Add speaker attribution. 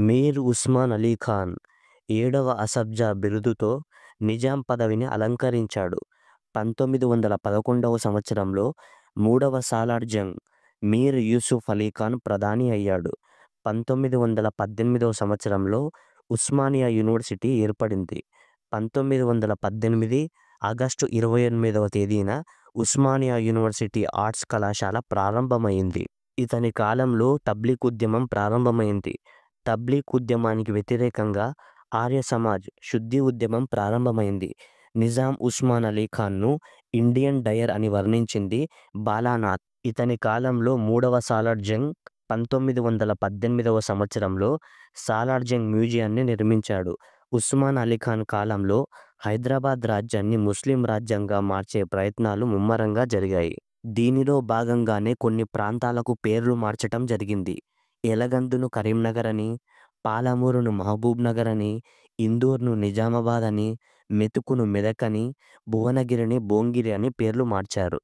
Speaker 1: మీర్ ఉస్మాన్ అలీ ఖాన్ 7వ అసఫ్జా బిరుదుతో నిజాం పదవిని అలంకరించాడు. 1911వ సంవత్సరంలో 3వ సాలార్ జంగ్ మీర్ యూసుఫ్ అలీ ఖాన్ ప్రధాని అయ్యాడు. 1918వ సంవత్సరంలో ఉస్మానియా యూనివర్సిటీ ఏర్పడింది. 1918 ఆగస్టు 28వ తేదీన ఉస్మానియా యూనివర్సిటీ ఆర్ట్స్ కళాశాల ప్రారంభమైంది. ఇతని కాలంలో తబ్లీగ్ ఉద్యమం ప్రారంభమైంది. తబ్లీగ్ ఉద్యమానికి వ్యతిరేకంగా ఆర్య సమాజ్ శుద్ధి ఉద్యమం ప్రారంభమైంది. నిజాం ఉస్మాన్ అలీ ఖాన్ను ఇండియన్ డయర్ అని వర్ణించింది బాలానాథ్. ఇతని కాలంలో 3వ సాలార్ జంగ్ 1918వ సంవత్సరంలో సాలార్ జంగ్ మ్యూజియాన్ని నిర్మించాడు. ఉస్మాన్ అలీ ఖాన్ కాలంలో హైదరాబాద్ రాజ్యాన్ని ముస్లిం రాజ్యంగా మార్చే ప్రయత్నాలు ముమ్మరంగా జరిగాయి. దీనిలో భాగంగానే కొన్ని ప్రాంతాలకు పేర్లు మార్చటం జరిగింది. ఎలగందును కరీంనగర్ అని, పాలమూరును మహబూబ్ నగర్ అని, ఇందూర్ను నిజామాబాద్ అని, మెతుకును మెదక్ అని, భువనగిరిని భోంగిరి అని పేర్లు మార్చారు.